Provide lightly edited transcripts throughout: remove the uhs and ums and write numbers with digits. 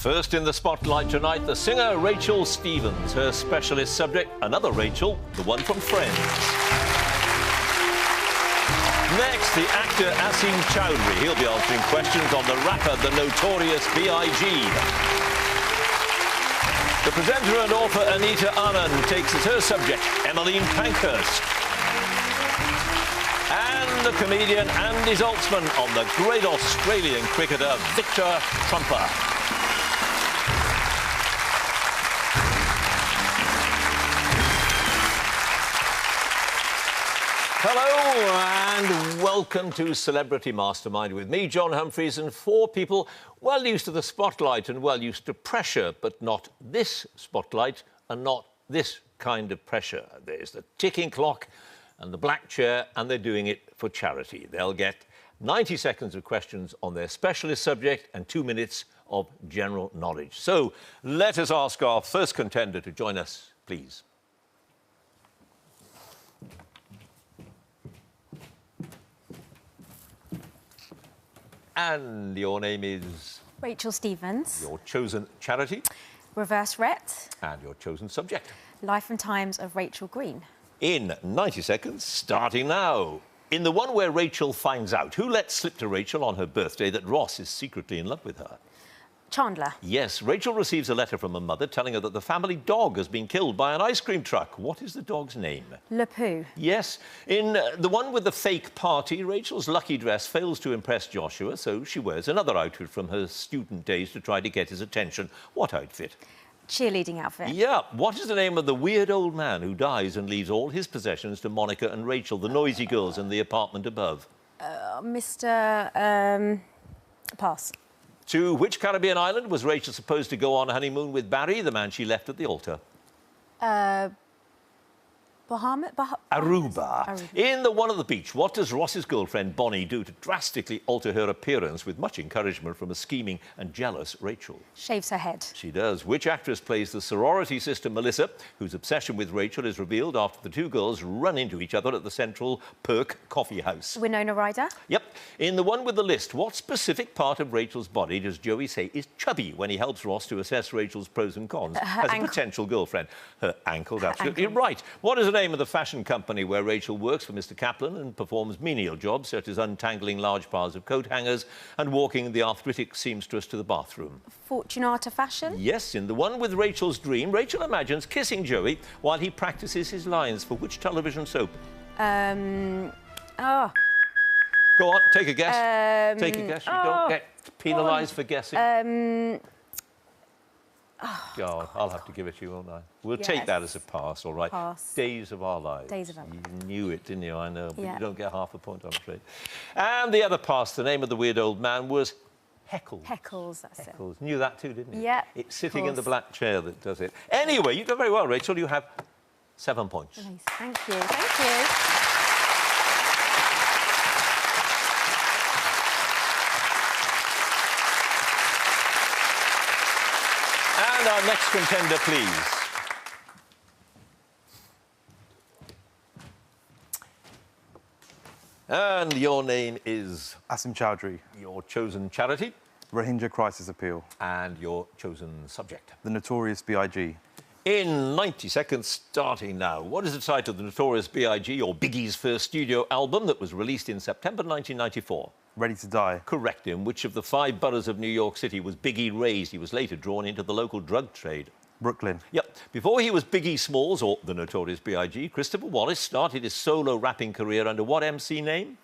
First in the spotlight tonight, the singer Rachel Stevens. Her specialist subject, another Rachel, the one from Friends. Next, the actor Asim Chaudhry. He'll be answering questions on the rapper, the notorious B.I.G. The presenter and author Anita Anand takes as her subject Emmeline Pankhurst. And the comedian Andy Zaltzman on the great Australian cricketer Victor Trumper. Hello and welcome to Celebrity Mastermind with me, John Humphrys, and four people well used to the spotlight and well used to pressure, but not this spotlight and not this kind of pressure. There's the ticking clock and the black chair, and they're doing it for charity. They'll get 90 seconds of questions on their specialist subject and 2 minutes of general knowledge. So let us ask our first contender to join us, please. And your name is? Rachel Stevens. Your chosen charity? Reverse Rhett. And your chosen subject? Life and Times of Rachel Green. In 90 seconds, starting now. In the one where Rachel finds out, who let slip to Rachel on her birthday that Ross is secretly in love with her? Chandler. Yes, Rachel receives a letter from her mother telling her that the family dog has been killed by an ice cream truck. What is the dog's name? Le Poo. Yes. In the one with the fake party, Rachel's lucky dress fails to impress Joshua, so she wears another outfit from her student days to try to get his attention. What outfit? Cheerleading outfit. Yeah. What is the name of the weird old man who dies and leaves all his possessions to Monica and Rachel, the noisy girls in the apartment above? Mr. Pass. To which Caribbean island was Rachel supposed to go on a honeymoon with Barry, the man she left at the altar? Aruba. In the one at the beach, what does Ross's girlfriend Bonnie do to drastically alter her appearance with much encouragement from a scheming and jealous Rachel? Shaves her head. She does. Which actress plays the sorority sister Melissa, whose obsession with Rachel is revealed after the two girls run into each other at the Central Perk coffee house? Winona Ryder. Yep. In the one with the list, what specific part of Rachel's body does Joey say is chubby when he helps Ross to assess Rachel's pros and cons as a potential girlfriend? Her ankle's absolutely right. What is the name of the fashion company where Rachel works for Mr. Kaplan and performs menial jobs such as untangling large piles of coat hangers and walking the arthritic seamstress to the bathroom? Fortunata Fashion. Yes, in the one with Rachel's dream, Rachel imagines kissing Joey while he practices his lines for which television soap? Go on, take a guess. Take a guess. You don't get penalised for guessing. God, I'll have to give it to you, won't I? We'll take that as a pass, all right? Pass. Days of Our Lives. Days of Our Lives. You knew it, didn't you? I know, but yeah. You don't get half a point, I'm afraid. And the other pass, the name of the weird old man was Heckles. Heckles, that's Heckles. It. Knew that too, didn't you? Yeah. It's sitting in the black chair that does it. Anyway, you done very well, Rachel. You have 7 points. Nice. Thank you. Thank you. And our next contender, please. And your name is? Asim Chaudhry. Your chosen charity? Rohingya Crisis Appeal. And your chosen subject? The Notorious B.I.G. In 90 seconds, starting now. What is the title of the Notorious B.I.G., or Biggie's first studio album that was released in September 1994? Ready to Die. Correct. In which of the 5 boroughs of New York City was Biggie raised? He was later drawn into the local drug trade. Brooklyn. Yep. Before he was Biggie Smalls, or the Notorious B.I.G., Christopher Wallace started his solo rapping career under what MC name?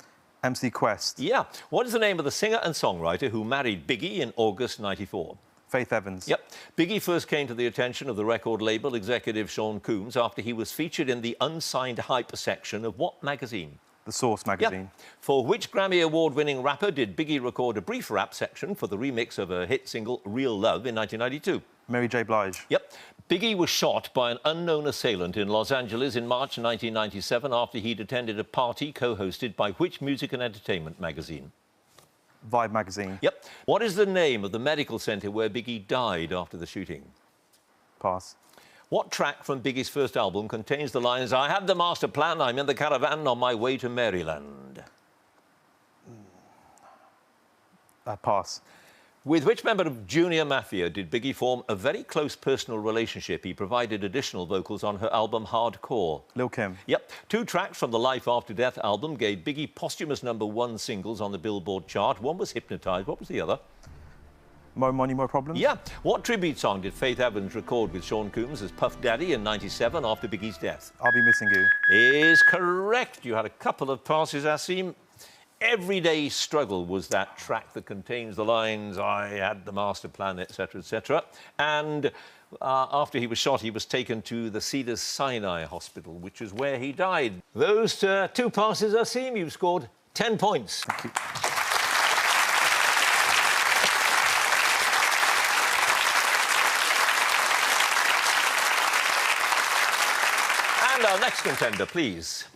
MC Quest. Yeah. What is the name of the singer and songwriter who married Biggie in August '94? Faith Evans. Yep. Biggie first came to the attention of the record label executive Sean Combs after he was featured in the unsigned hype section of what magazine? The Source magazine. Yep. For which Grammy Award-winning rapper did Biggie record a brief rap section for the remix of her hit single Real Love in 1992? Mary J. Blige. Yep. Biggie was shot by an unknown assailant in Los Angeles in March 1997 after he'd attended a party co-hosted by which music and entertainment magazine? Vibe magazine. Yep. What is the name of the medical centre where Biggie died after the shooting? Pass. What track from Biggie's first album contains the lines, "I had the master plan, I'm in the caravan on my way to Maryland"? Pass. With which member of Junior Mafia did Biggie form a very close personal relationship? He provided additional vocals on her album Hardcore. Lil Kim. Yep. 2 tracks from the Life After Death album gave Biggie posthumous #1 singles on the Billboard chart. One was Hypnotised. What was the other? More Money, More Problems? Yeah. What tribute song did Faith Evans record with Sean Combs as Puff Daddy in '97 after Biggie's death? I'll Be Missing You. Is correct. You had a couple of passes, Asim. Everyday Struggle was that track that contains the lines, I had the master plan, etc., etc. And after he was shot, he was taken to the Cedars-Sinai Hospital, which is where he died. Those 2 passes, Asim, you've scored 10 points. Thank you. And our next contender, please.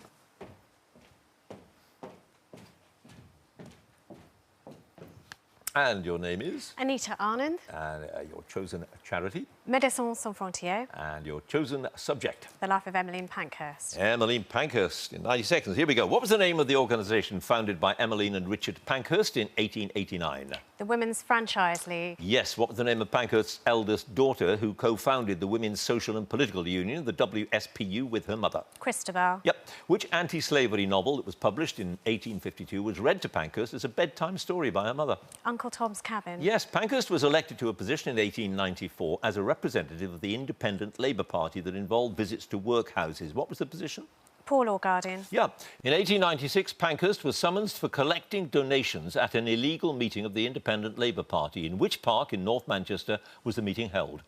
And your name is? Anita Anand. And your chosen charity? Médecins Sans Frontières. And your chosen subject? The Life of Emmeline Pankhurst. Emmeline Pankhurst. In 90 seconds. Here we go. What was the name of the organisation founded by Emmeline and Richard Pankhurst in 1889? The Women's Franchise League. Yes. What was the name of Pankhurst's eldest daughter who co-founded the Women's Social and Political Union, the WSPU, with her mother? Christabel. Yep. Which anti-slavery novel that was published in 1852 was read to Pankhurst as a bedtime story by her mother? Uncle Tom's Cabin. Yes, Pankhurst was elected to a position in 1894 as a representative of the Independent Labour Party that involved visits to workhouses. What was the position? Poor Law Guardian. Yeah. In 1896, Pankhurst was summoned for collecting donations at an illegal meeting of the Independent Labour Party. In which park in North Manchester was the meeting held?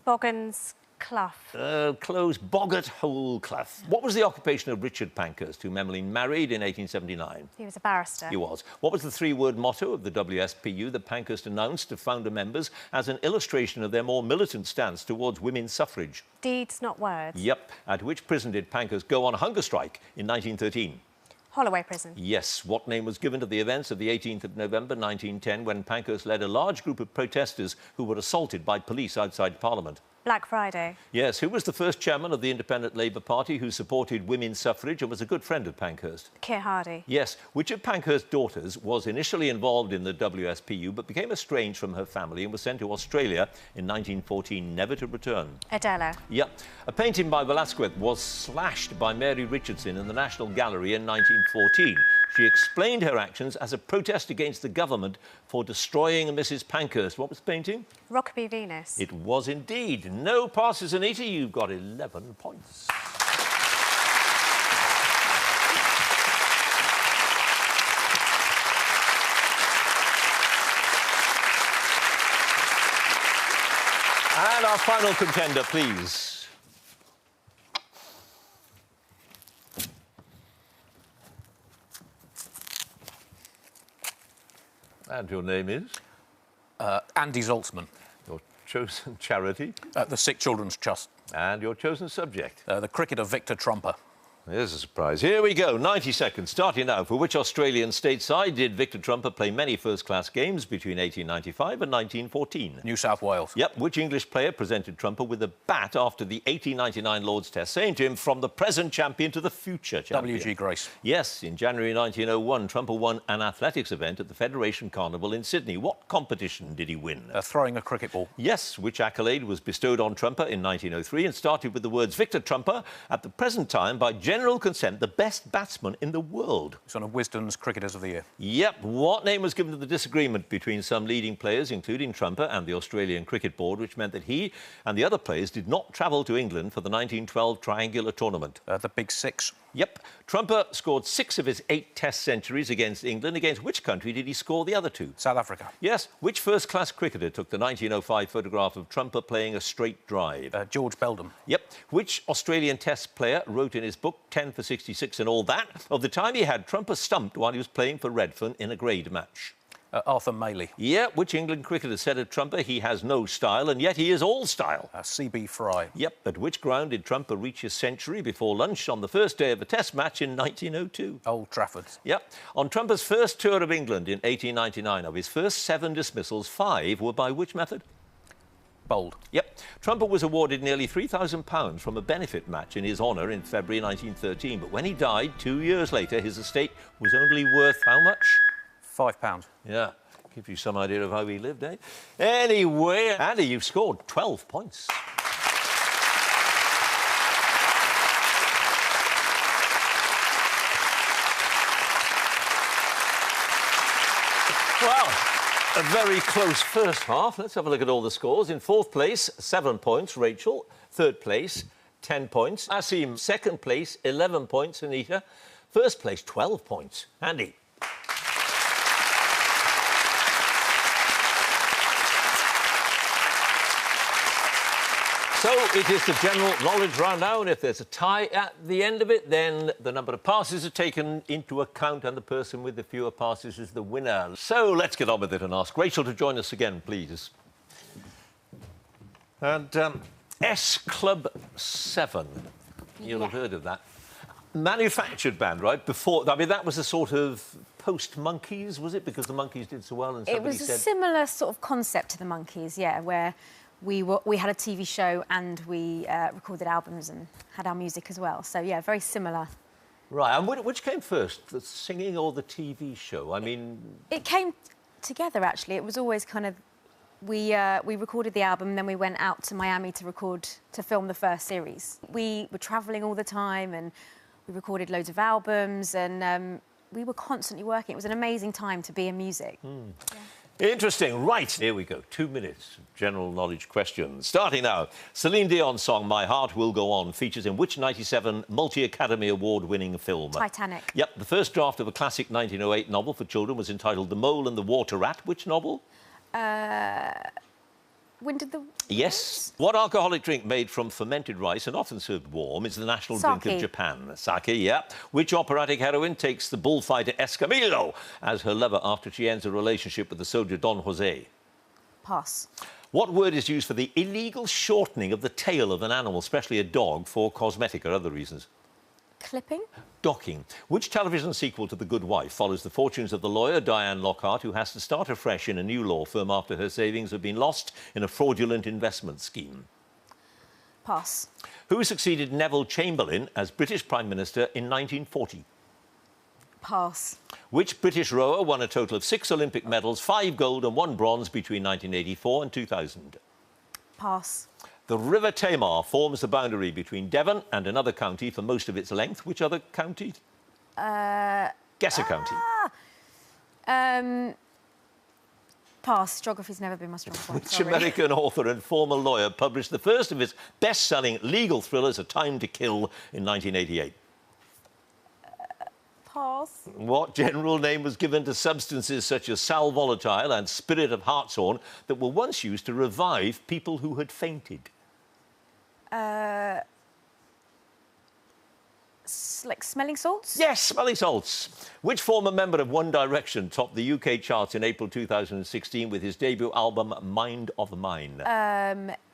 Boggan's Clough. Close, Boggart Hole Clough. What was the occupation of Richard Pankhurst, whom Emmeline married in 1879? He was a barrister. He was. What was the 3-word motto of the WSPU that Pankhurst announced to founder members as an illustration of their more militant stance towards women's suffrage? Deeds, not words. Yep. At which prison did Pankhurst go on hunger strike in 1913? Holloway Prison. Yes. What name was given to the events of the 18th of November 1910 when Pankhurst led a large group of protesters who were assaulted by police outside Parliament? Black Friday. Yes. Who was the first chairman of the Independent Labour Party who supported women's suffrage and was a good friend of Pankhurst? Keir Hardie. Yes. Which of Pankhurst's daughters was initially involved in the WSPU but became estranged from her family and was sent to Australia in 1914, never to return? Adela. Yep. A painting by Velasquez was slashed by Mary Richardson in the National Gallery in 1914. She explained her actions as a protest against the government for destroying Mrs. Pankhurst. What was the painting? Rokeby Venus. It was indeed. No passes, Anita. You've got 11 points. And our final contender, please. And your name is? Andy Zaltzman. Your chosen charity? The Sick Children's Trust. And your chosen subject? The cricketer Victor Trumper. There's a surprise. Here we go. 90 seconds. Starting now. For which Australian stateside did Victor Trumper play many first-class games between 1895 and 1914? New South Wales. Yep. Which English player presented Trumper with a bat after the 1899 Lord's Test, saying to him, from the present champion to the future champion? W.G. Grace. Yes. In January 1901, Trumper won an athletics event at the Federation Carnival in Sydney. What competition did he win? Throwing a cricket ball. Yes. Which accolade was bestowed on Trumper in 1903 and started with the words Victor Trumper, at the present time, by general consent, the best batsman in the world? He's one of Wisden's Cricketers of the Year. Yep. What name was given to the disagreement between some leading players, including Trumper and the Australian Cricket Board, which meant that he and the other players did not travel to England for the 1912 triangular tournament? The Big Six. Yep. Trumper scored 6 of his 8 Test centuries against England. Against which country did he score the other 2? South Africa. Yes. Which first-class cricketer took the 1905 photograph of Trumper playing a straight drive? George Beldam. Yep. Which Australian Test player wrote in his book, 10 for 66 and all that, of the time he had Trumper stumped while he was playing for Redfern in a grade match? Arthur Maley. Yeah. Which England cricketer said of Trumper, he has no style, and yet he is all style? C.B. Fry. Yep. At which ground did Trumper reach his century before lunch on the first day of a Test match in 1902? Old Trafford. Yep. On Trumper's first tour of England in 1899, of his first 7 dismissals, 5 were by which method? Bold. Yep. Trumper was awarded nearly £3,000 from a benefit match in his honour in February 1913, but when he died 2 years later, his estate was only worth how much? £5. Yeah. Gives you some idea of how he lived, eh? Anyway, Andy, you've scored 12 points. Well, a very close first half. Let's have a look at all the scores. In fourth place, 7 points, Rachel. Third place, 10 points. Asim, second place, 11 points. Anita, first place, 12 points. Andy. So it is the general knowledge round now, and if there's a tie at the end of it, then the number of passes are taken into account, and the person with the fewer passes is the winner. So let's get on with it and ask Rachel to join us again, please. And S Club 7, you'll have heard of that. Manufactured band, right? Before, I mean, that was a sort of post-Monkeys, was it? Because the Monkeys did so well, and somebody said... It was a similar sort of concept to the Monkeys, yeah, where we had a TV show and we recorded albums and had our music as well. So, yeah, very similar. Right, and which came first, the singing or the TV show? I mean... It came together, actually. It was always kind of... We recorded the album, and then we went out to Miami to film the first series. We were travelling all the time, and we recorded loads of albums, and we were constantly working. It was an amazing time to be in music. Mm. Yeah. Interesting. Right, here we go. 2 minutes. General knowledge questions. Starting now. Celine Dion's song My Heart Will Go On features in which 97 multi-Academy Award-winning film? Titanic. Yep. The first draft of a classic 1908 novel for children was entitled The Mole and the Water Rat. Which novel? When did the... Yes. What alcoholic drink made from fermented rice and often served warm is the national drink of Japan? Sake, yeah. Which operatic heroine takes the bullfighter Escamillo as her lover after she ends a relationship with the soldier Don Jose? Pass. What word is used for the illegal shortening of the tail of an animal, especially a dog, for cosmetic or other reasons? Clipping. Docking. Which television sequel to The Good Wife follows the fortunes of the lawyer Diane Lockhart, who has to start afresh in a new law firm after her savings have been lost in a fraudulent investment scheme? Pass. Who succeeded Neville Chamberlain as British Prime Minister in 1940? Pass. Which British rower won a total of 6 Olympic medals, 5 gold and 1 bronze between 1984 and 2000? Pass. The River Tamar forms the boundary between Devon and another county for most of its length. Which other county? Guess a county. Pass. Geography's never been my strong point. Which American author and former lawyer published the first of his best-selling legal thrillers, A Time to Kill, in 1988? Pass. What general name was given to substances such as sal volatile and spirit of hartshorn that were once used to revive people who had fainted? Like smelling salts? Yes, smelling salts. Which former member of One Direction topped the UK charts in April 2016 with his debut album Mind of Mine?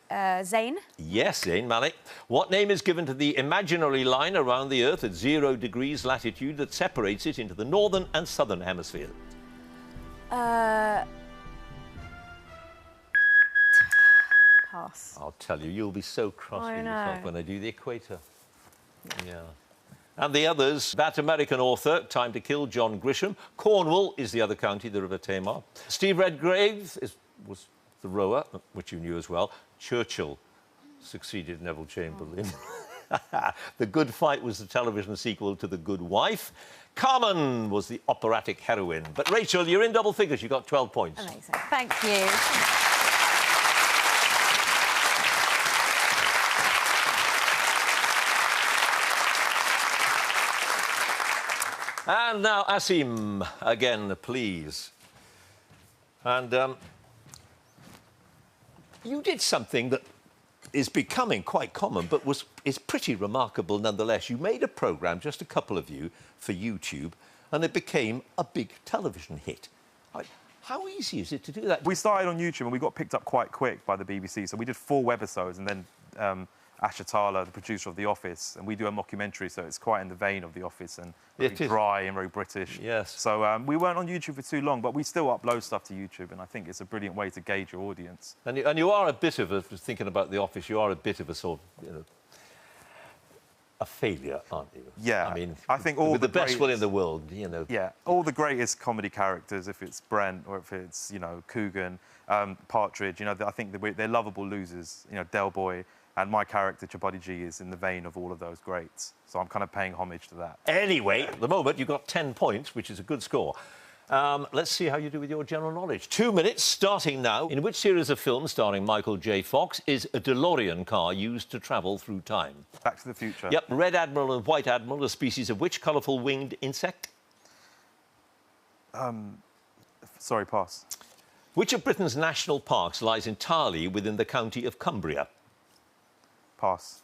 Zayn. Yes, Zayn Malik. What name is given to the imaginary line around the Earth at 0 degrees latitude that separates it into the northern and southern hemisphere? Pass. I'll tell you, you'll be so cross with yourself when I do the equator. Yeah. And the others, that American author, Time to Kill, John Grisham. Cornwall is the other county, the River Tamar. Steve Redgrave was the rower, which you knew as well. Churchill succeeded Neville Chamberlain. The Good Fight was the television sequel to The Good Wife. Carmen was the operatic heroine. But, Rachel, you're in double figures. You got 12 points. Amazing. Thank you. And now, Asim, again, please. And you did something that is becoming quite common, but is pretty remarkable nonetheless. You made a programme, just a couple of you, for YouTube, and it became a big television hit. How easy is it to do that? We started on YouTube and we got picked up quite quick by the BBC. So we did 4 webisodes, and then Asha Tala, the producer of The Office, and we do a mockumentary, so it's quite in the vein of The Office and very dry and very British. Yes. So we weren't on YouTube for too long, but we still upload stuff to YouTube, and I think it's a brilliant way to gauge your audience. And you are a bit of a, thinking about The Office, you are a bit of a sort of, a failure, aren't you? Yeah. I mean, I think all with the best will in greatest- the world, you know. Yeah, all the greatest comedy characters, if it's Brent or if it's, you know, Coogan, Partridge, you know, I think they're lovable losers. You know, Del Boy and my character, Chabadi G, is in the vein of all of those greats. So I'm kind of paying homage to that. Anyway, at the moment, you've got 10 points, which is a good score. Let's see how you do with your general knowledge. 2 minutes, starting now. In which series of films starring Michael J. Fox is a DeLorean car used to travel through time? Back to the Future. Yep, Red Admiral and White Admiral are species of which colourful winged insect? Sorry, pass. Which of Britain's national parks lies entirely within the county of Cumbria? Pass.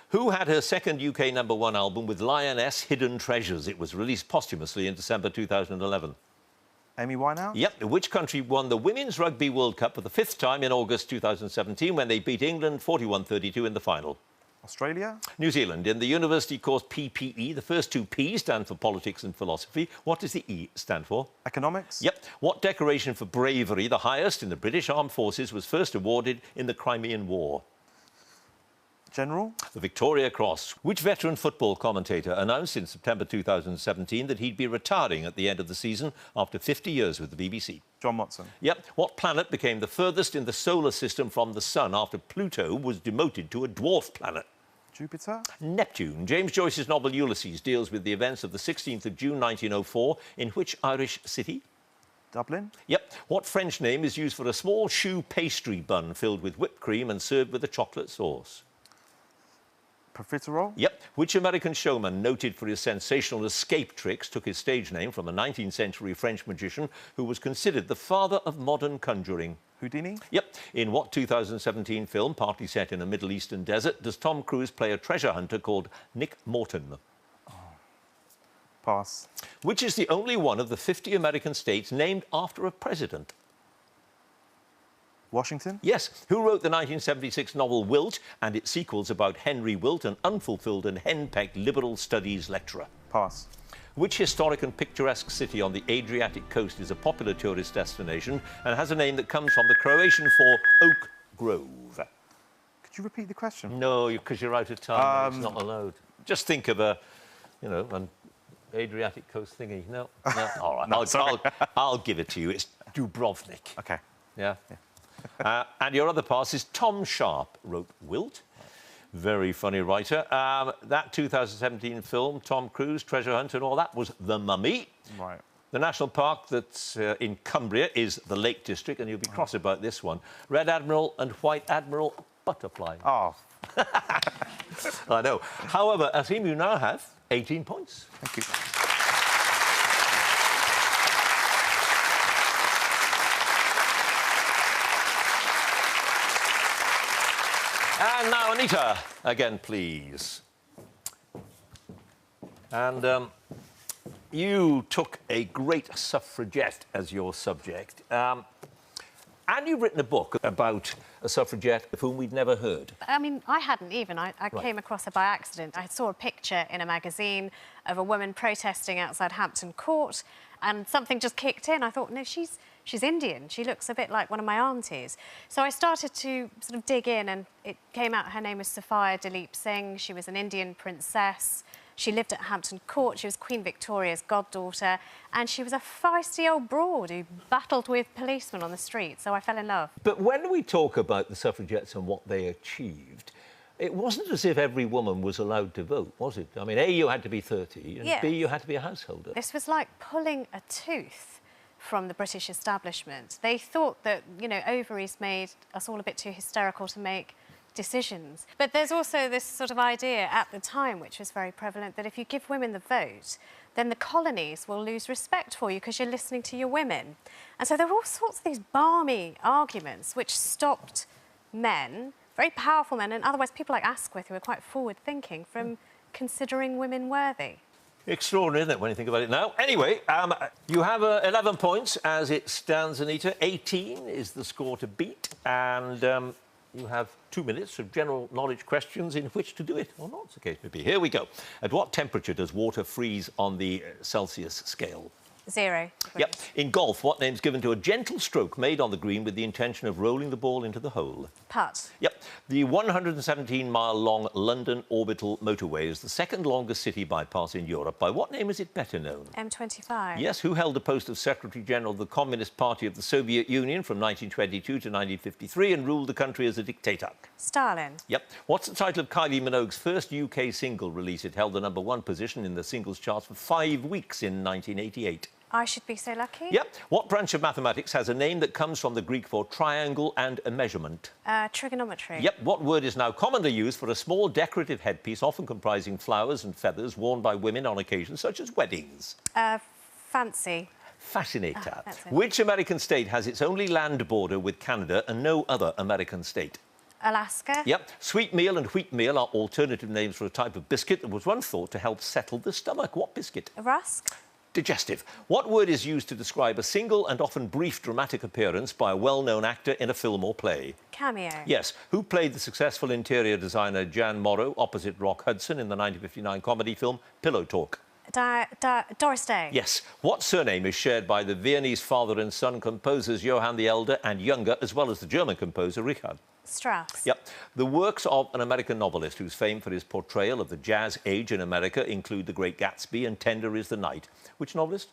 Who had her second UK #1 album with Lioness Hidden Treasures? It was released posthumously in December 2011. Amy Winehouse? Yep. Which country won the Women's Rugby World Cup for the 5th time in August 2017 when they beat England 41-32 in the final? Australia? New Zealand. In the university course PPE, the first two P stand for politics and philosophy. What does the E stand for? Economics? Yep. What decoration for bravery, the highest in the British Armed Forces, was first awarded in the Crimean War? General? The Victoria Cross. Which veteran football commentator announced in September 2017 that he'd be retiring at the end of the season after 50 years with the BBC? John Motson. Yep. What planet became the furthest in the solar system from the sun after Pluto was demoted to a dwarf planet? Jupiter? Neptune. James Joyce's novel Ulysses deals with the events of the 16th of June 1904 in which Irish city? Dublin? Yep. What French name is used for a small choux pastry bun filled with whipped cream and served with a chocolate sauce? Profiterole? Yep. Which American showman, noted for his sensational escape tricks, took his stage name from a 19th century French magician who was considered the father of modern conjuring? Houdini? Yep. In what 2017 film, partly set in a Middle Eastern desert, does Tom Cruise play a treasure hunter called Nick Morton? Pass. Which is the only one of the 50 American states named after a president? Washington? Yes. Who wrote the 1976 novel Wilt and its sequels about Henry Wilt, an unfulfilled and henpecked liberal studies lecturer? Pass. Which historic and picturesque city on the Adriatic coast is a popular tourist destination and has a name that comes from the Croatian for Oak Grove? Could you repeat the question? No, because you're out of time. And it's not allowed. Just think of a, you know, an Adriatic coast thingy. No, no. All right, No, I'll give it to you. It's Dubrovnik. OK. Yeah. And your other pass is Tom Sharp wrote Wilt. Very funny writer. That 2017 film, Tom Cruise, Treasure Hunt and all that, was The Mummy. Right. The national park that's in Cumbria is the Lake District, and you'll be cross about this one. Red Admiral and White Admiral Butterfly. Oh. I know. However, Asim, you now have 18 points. Thank you. And now, Anita, again, please. And you took a great suffragette as your subject. And you've written a book about a suffragette of whom we'd never heard. I mean, I hadn't even. I came across her by accident. I saw a picture in a magazine of a woman protesting outside Hampton Court, and something just kicked in. I thought, no, she's Indian. She looks a bit like one of my aunties. So I started to sort of dig in, and it came out her name was Sophia Duleep Singh. She was an Indian princess. She lived at Hampton Court. She was Queen Victoria's goddaughter, and she was a feisty old broad who battled with policemen on the street. So I fell in love. But when we talk about the suffragettes and what they achieved, it wasn't as if every woman was allowed to vote, was it? I mean, A, you had to be 30, and B, you had to be a householder. This was like pulling a tooth from the British establishment. They thought that, you know, ovaries made us all a bit too hysterical to make decisions. But there's also this sort of idea at the time, which was very prevalent, that if you give women the vote, then the colonies will lose respect for you because you're listening to your women. And so there were all sorts of these balmy arguments which stopped men, very powerful men, and otherwise people like Asquith, who were quite forward-thinking, from considering women worthy. Extraordinary, isn't it, when you think about it now? Anyway, you have 11 points as it stands, Anita. 18 is the score to beat, and you have 2 minutes of general knowledge questions in which to do it, or not, as the case may be. Here we go. At what temperature does water freeze on the Celsius scale? 0. Yep. In golf, what name's given to a gentle stroke made on the green with the intention of rolling the ball into the hole? Putt. Yep. The 117-mile-long London orbital motorway is the second longest city bypass in Europe. By what name is it better known? M25. Yes. Who held the post of Secretary-General of the Communist Party of the Soviet Union from 1922 to 1953 and ruled the country as a dictator? Stalin. Yep. What's the title of Kylie Minogue's first UK single release? It held the #1 position in the singles charts for 5 weeks in 1988. I Should Be So Lucky. Yep. What branch of mathematics has a name that comes from the Greek for triangle and a measurement? Trigonometry. Yep. What word is now commonly used for a small decorative headpiece, often comprising flowers and feathers, worn by women on occasions such as weddings? Fancy. Fascinator. That's it. Which American state has its only land border with Canada and no other American state? Alaska. Yep. Sweet meal and wheat meal are alternative names for a type of biscuit that was once thought to help settle the stomach. What biscuit? Rusk. Digestive. What word is used to describe a single and often brief dramatic appearance by a well-known actor in a film or play? Cameo. Yes. Who played the successful interior designer Jan Morrow opposite Rock Hudson in the 1959 comedy film Pillow Talk? Doris Day. Yes. What surname is shared by the Viennese father and son composers Johann the Elder and Younger, as well as the German composer Richard? Strauss. Yep. The works of an American novelist who's famed for his portrayal of the jazz age in America include The Great Gatsby and Tender is the Night. Which novelist?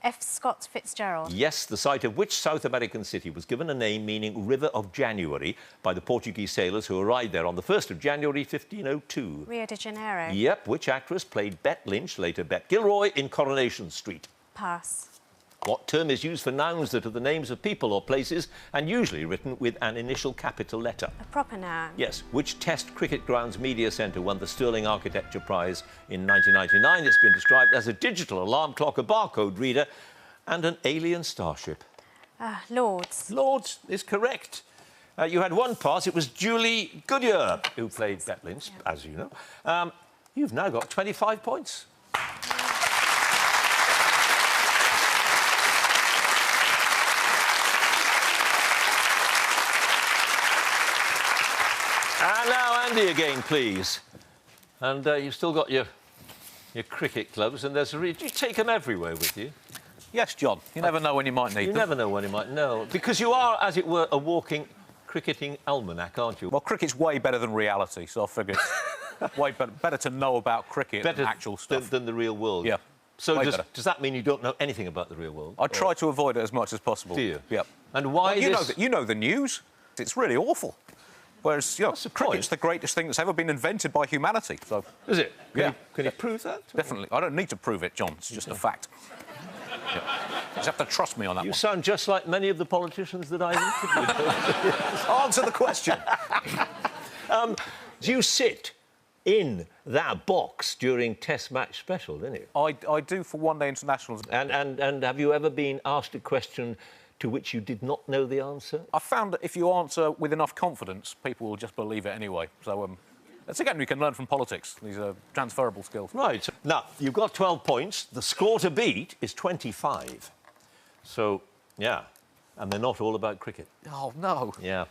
F. Scott Fitzgerald. Yes. The site of which South American city was given a name meaning River of January by the Portuguese sailors who arrived there on the 1st of January 1502? Rio de Janeiro. Yep. Which actress played Bet Lynch, later Bet Gilroy, in Coronation Street? Pass. What term is used for nouns that are the names of people or places and usually written with an initial capital letter? A proper noun. Yes. Which Test Cricket Grounds Media Centre won the Sterling Architecture Prize in 1999? It's been described as a digital alarm clock, a barcode reader and an alien starship. Lords. Lords is correct. You had one pass. It was Julie Goodyear who played Bet Lynch, as you know. You've now got 25 points. And now Andy again, please. And you've still got your cricket gloves, and do you take them everywhere with you? Yes, John. You never know when you might need them. You never know when you might know. Because you are, as it were, a walking cricketing almanac, aren't you? Well, cricket's way better than reality, so I figure it's way better to know about cricket than actual stuff. Than the real world. Yeah. So does that mean you don't know anything about the real world? I try to avoid it as much as possible. Do you? Yep. And why you know the news. It's really awful. Whereas, you know, cricket's the greatest thing that's ever been invented by humanity. So, is it? Can you prove that? Definitely. I don't need to prove it, John. It's just a fact. Yeah. You just have to trust me on that one. You sound just like many of the politicians that I interviewed. Answer the question. Do you sit in that box during Test match special, didn't you? I do for one-day internationals. And have you ever been asked a question to which you did not know the answer? I found that if you answer with enough confidence, people will just believe it anyway. So, that's again, we can learn from politics. These are transferable skills. Right. Now, you've got 12 points. The score to beat is 25. So, yeah. And they're not all about cricket. Oh, no. Yeah.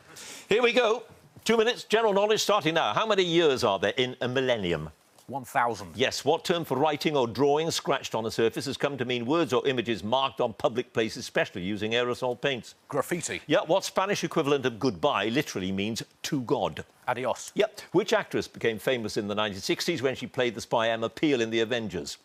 Here we go. 2 minutes, general knowledge starting now. How many years are there in a millennium? 1,000. Yes. What term for writing or drawing scratched on a surface has come to mean words or images marked on public places, especially using aerosol paints? Graffiti. Yeah. What Spanish equivalent of goodbye literally means to God? Adios. Yep. Which actress became famous in the 1960s when she played the spy Emma Peel in The Avengers?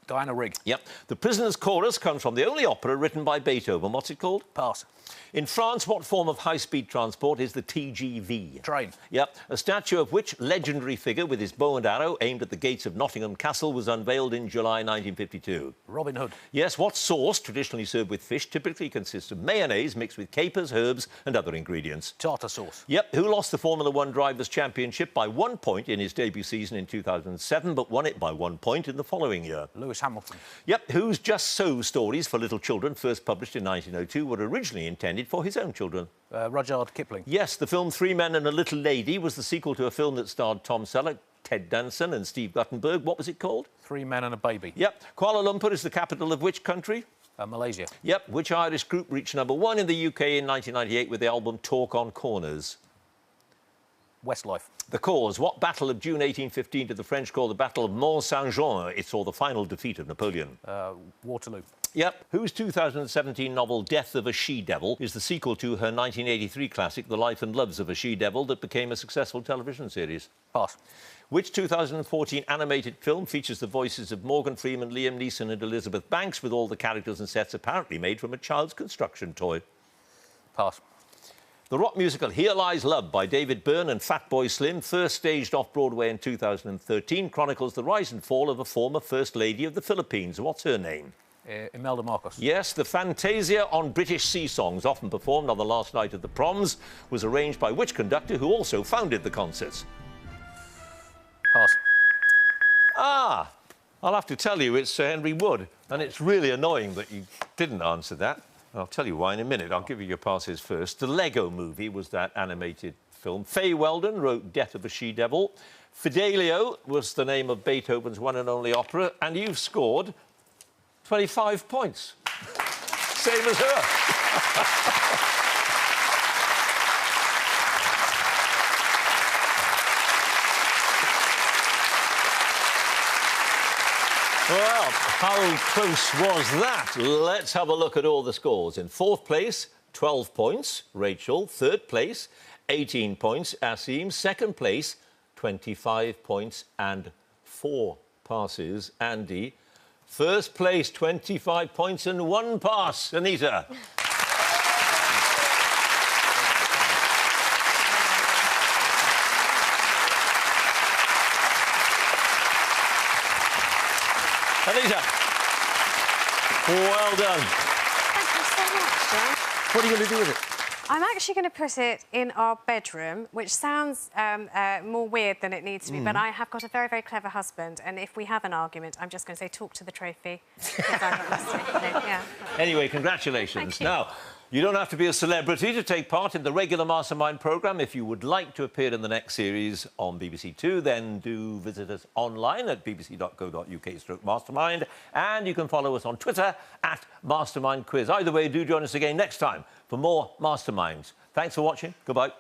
Diana Rigg. Yep. The Prisoner's Chorus comes from the only opera written by Beethoven. What's it called? Pass. In France, what form of high-speed transport is the TGV? Train. Yep. A statue of which legendary figure with his bow and arrow aimed at the gates of Nottingham Castle was unveiled in July 1952? Robin Hood. Yes. What sauce, traditionally served with fish, typically consists of mayonnaise mixed with capers, herbs and other ingredients? Tartar sauce. Yep. Who lost the Formula One Drivers' Championship by 1 point in his debut season in 2007, but won it by 1 point in the following year? Lewis Hamilton. Yep. Whose Just So stories for little children, first published in 1902, were originally intended for his own children? Rudyard Kipling. Yes. The film Three Men and a Little Lady was the sequel to a film that starred Tom Selleck, Ted Danson and Steve Guttenberg. What was it called? 3 Men and a Baby. Yep. Kuala Lumpur is the capital of which country? Malaysia. Yep. Which Irish group reached #1 in the UK in 1998 with the album Talk on Corners? Westlife. The cause. What battle of June 1815 did the French call the Battle of Mont Saint-Jean? It saw the final defeat of Napoleon. Waterloo. Yep. Whose 2017 novel Death of a She-Devil is the sequel to her 1983 classic The Life and Loves of a She-Devil that became a successful television series? Pass. Which 2014 animated film features the voices of Morgan Freeman, Liam Neeson and Elizabeth Banks, with all the characters and sets apparently made from a child's construction toy? Pass. The rock musical Here Lies Love by David Byrne and Fatboy Slim, first staged off-Broadway in 2013, chronicles the rise and fall of a former First Lady of the Philippines. What's her name? Imelda Marcos. Yes, the Fantasia on British Sea Songs, often performed on the last night of the proms, was arranged by which conductor who also founded the concerts? Pass. Ah, I'll have to tell you, it's Sir Henry Wood, and it's really annoying that you didn't answer that. I'll tell you why in a minute. I'll give you your passes first. The Lego Movie was that animated film. Fay Weldon wrote Death of a She-Devil. Fidelio was the name of Beethoven's one and only opera, and you've scored 25 points. Same as her. Well, how close was that? Let's have a look at all the scores. In fourth place, 12 points, Rachel. Third place, 18 points, Asim. Second place, 25 points and 4 passes, Andy. First place, 25 points and 1 pass, Anita. Anita, well done. Thank you so much, John. What are you going to do with it? I'm actually going to put it in our bedroom, which sounds more weird than it needs to be, but I have got a very, very clever husband, and if we have an argument, I'm just going to say, talk to the trophy. Because I'm not listening. No, yeah. Anyway, congratulations. Thank you. Now, you don't have to be a celebrity to take part in the regular Mastermind programme. If you would like to appear in the next series on BBC Two, then do visit us online at bbc.co.uk/mastermind, and you can follow us on Twitter at Mastermind Quiz. Either way, do join us again next time for more Masterminds. Thanks for watching. Goodbye.